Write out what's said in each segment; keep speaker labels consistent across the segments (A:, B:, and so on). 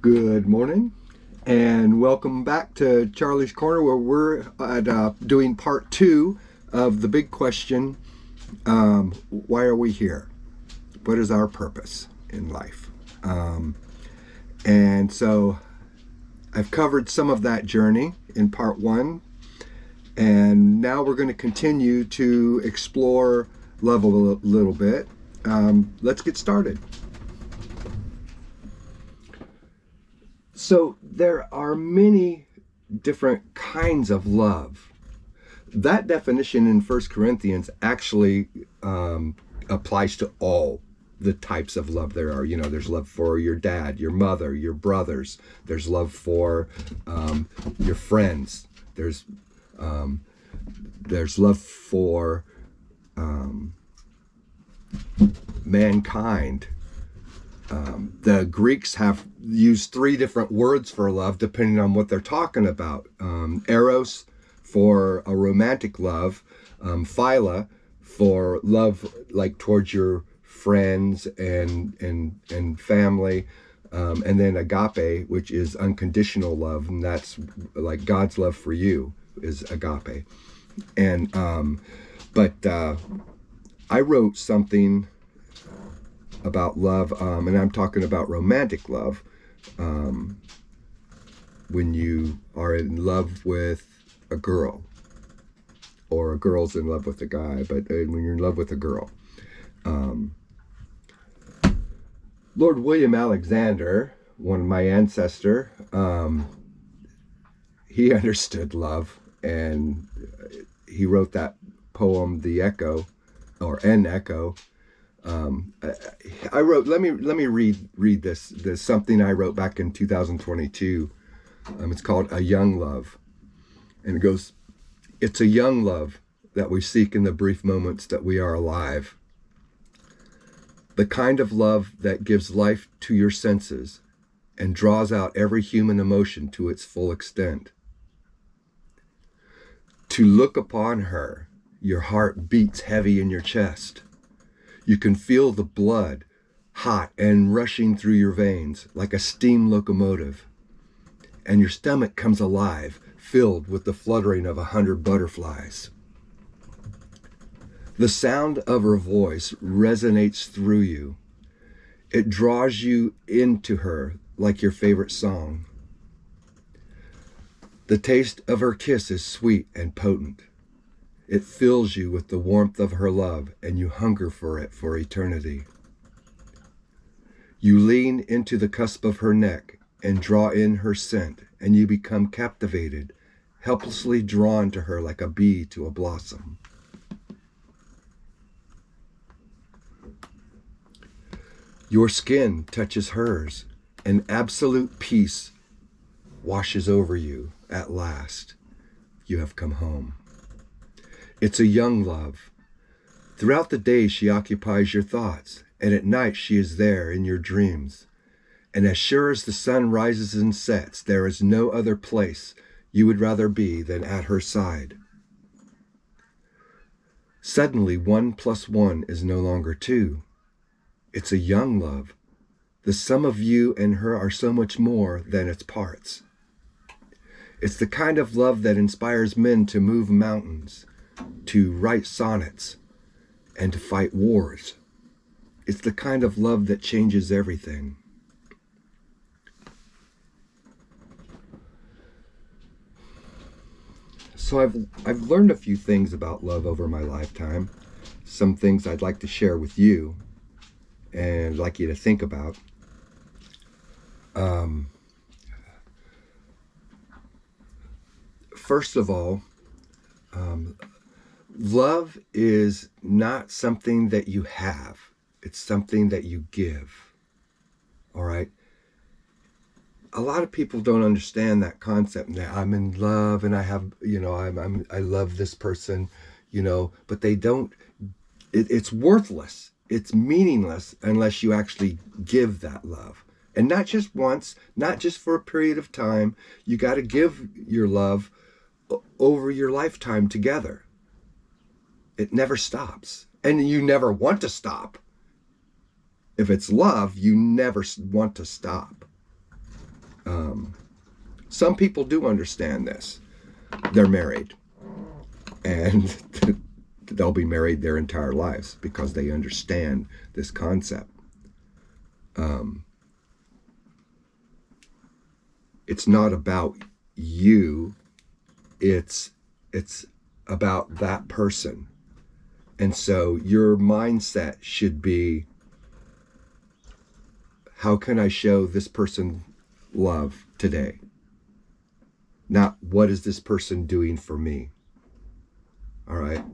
A: Good morning, and welcome back to Charlie's Corner, where we're doing part two of the big question: why are we here? What is our purpose in life? And so, I've covered some of that journey in part one, and now we're going to continue to explore love a little bit. Let's get started. So there are many different kinds of love. That definition in 1 Corinthians actually applies to all the types of love there are. You know, there's love for your dad, your mother, your brothers. There's love for your friends. There's love for mankind. The Greeks have used three different words for love depending on what they're talking about. Eros for a romantic love, philia for love like towards your friends and family, and then agape, which is unconditional love, and that's like God's love for you is agape. And but I wrote something about love, and I'm talking about romantic love, when you are in love with a girl, or a girl's in love with a guy, but when you're in love with a girl. Lord William Alexander, one of my ancestor, he understood love, and he wrote that poem, The Echo, or An Echo. I wrote. Let me read this. There's something I wrote back in 2022. It's called A Young Love, and it goes, "It's a young love that we seek in the brief moments that we are alive. The kind of love that gives life to your senses and draws out every human emotion to its full extent. To look upon her, your heart beats heavy in your chest. You can feel the blood hot and rushing through your veins like a steam locomotive, and your stomach comes alive, filled with the fluttering of 100 butterflies. The sound of her voice resonates through you. It draws you into her like your favorite song. The taste of her kiss is sweet and potent. It fills you with the warmth of her love, and you hunger for it for eternity. You lean into the cusp of her neck and draw in her scent, and you become captivated, helplessly drawn to her like a bee to a blossom. Your skin touches hers, and absolute peace washes over you. At last, you have come home. It's a young love. Throughout the day, she occupies your thoughts, and at night she is there in your dreams. And as sure as the sun rises and sets, there is no other place you would rather be than at her side. Suddenly, 1 + 1 is no longer 2. It's a young love. The sum of you and her are so much more than its parts. It's the kind of love that inspires men to move mountains, to write sonnets, and to fight wars. It's the kind of love that changes everything. So I've learned a few things about love over my lifetime. Some things I'd like to share with you, and I'd like you to think about. First of all, love is not something that you have. It's something that you give. All right? A lot of people don't understand that concept. That I'm in love and I have, I love this person, but they don't. It's worthless. It's meaningless unless you actually give that love. And not just once, not just for a period of time. You got to give your love over your lifetime together. It never stops. And you never want to stop. If it's love, you never want to stop. Some people do understand this. They're married, and they'll be married their entire lives because they understand this concept. It's not about you, it's about that person. And so your mindset should be, how can I show this person love today? Not, what is this person doing for me? All right.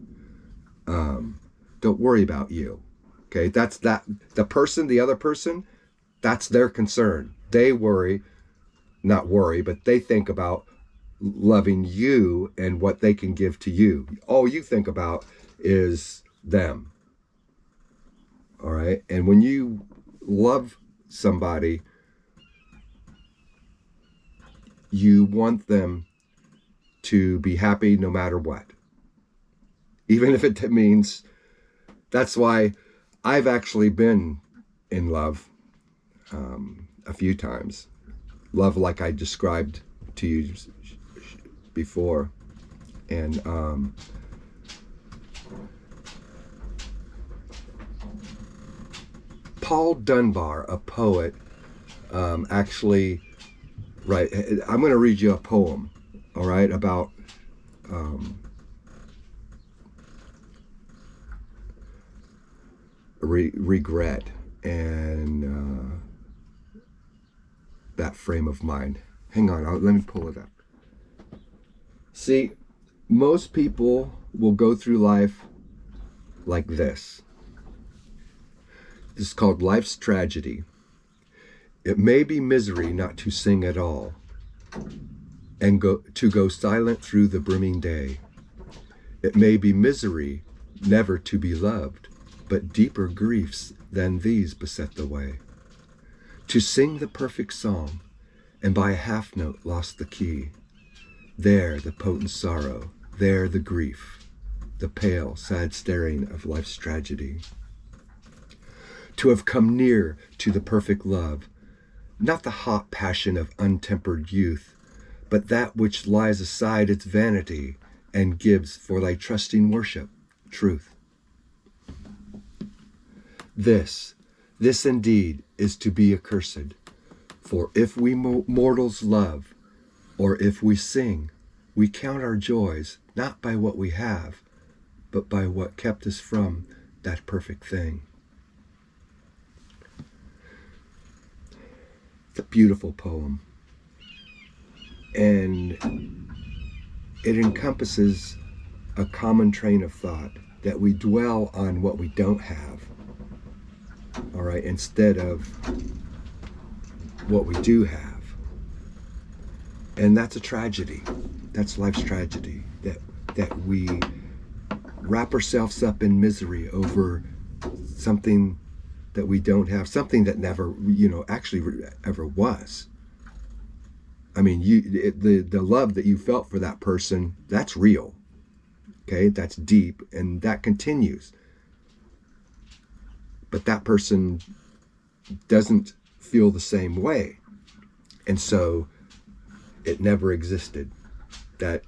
A: Don't worry about you. Okay. That's that. The person, the other person, that's their concern. They worry, not worry, but they think about loving you and what they can give to you. All you think about is them. All right. And when you love somebody, you want them to be happy no matter what. Even if it means, that's why I've actually been in love a few times. Love like I described to you before. And Paul Dunbar, a poet, actually, right, I'm going to read you a poem, all right, about regret and that frame of mind. Hang on, let me pull it up. See, most people will go through life like this. This is called life's tragedy. It may be misery not to sing at all, and to go silent through the brimming day. It may be misery never to be loved, but deeper griefs than these beset the way. To sing the perfect song, and by a half note lost the key. There the potent sorrow, there the grief, the pale, sad staring of life's tragedy. To have come near to the perfect love, not the hot passion of untempered youth, but that which lies aside its vanity and gives for thy trusting worship truth. This indeed is to be accursed, for if we mortals love, or if we sing, we count our joys not by what we have, but by what kept us from that perfect thing. It's a beautiful poem, and it encompasses a common train of thought that we dwell on what we don't have, all right, instead of what we do have. And that's a tragedy. That's life's tragedy, that we wrap ourselves up in misery over something that we don't have, something that never, actually ever was. I mean, the love that you felt for that person, that's real. Okay, that's deep, and that continues. But that person doesn't feel the same way, and so it never existed. That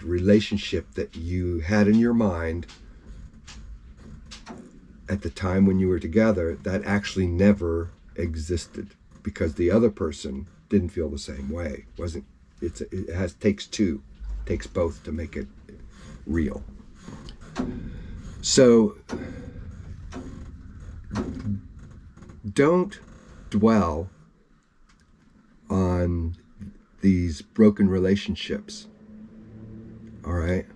A: relationship that you had in your mind at the time when you were together, that actually never existed because the other person didn't feel the same way. Takes two, takes both to make it real. So don't dwell on these broken relationships. All right.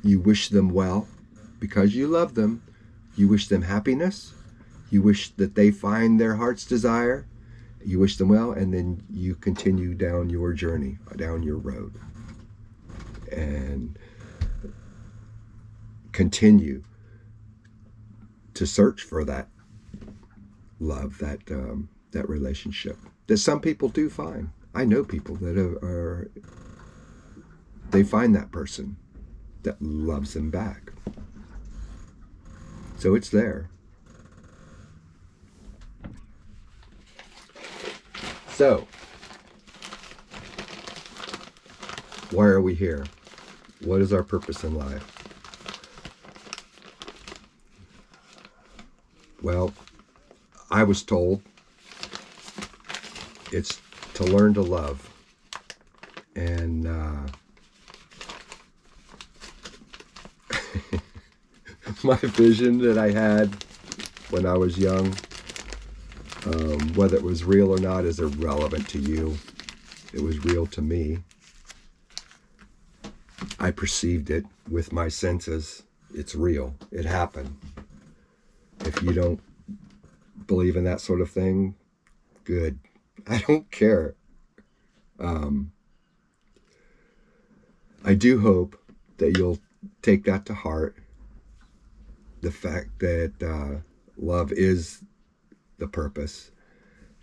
A: You wish them well because you love them. You wish them happiness. You wish that they find their heart's desire. You wish them well, and then you continue down your journey, down your road, and continue to search for that love, that relationship that some people do find. I know people that they find that person that loves them back. So it's there. So Why are we here? What is our purpose in life? Well, I was told it's to learn to love. And my vision that I had when I was young, whether it was real or not is irrelevant to you. It was real to me. I perceived it with my senses. It's real. It happened. If you don't believe in that sort of thing, good. I don't care. I do hope that you'll take that to heart. The fact that love is the purpose,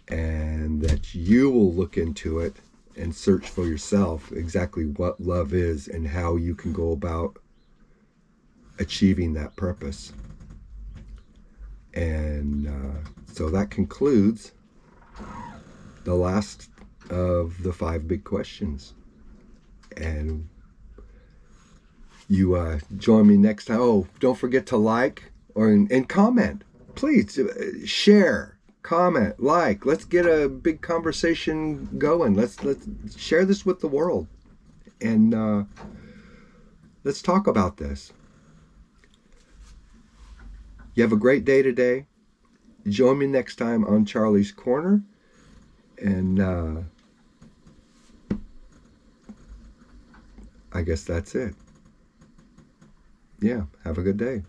A: and that you will look into it and search for yourself exactly what love is and how you can go about achieving that purpose. And so that concludes the last of the 5 big questions. And you join me next time. Oh, don't forget to like and comment. Please share, comment, like. Let's get a big conversation going. Let's share this with the world, and let's talk about this. You have a great day today. Join me next time on Charlie's Corner, and I guess that's it. Yeah, have a good day.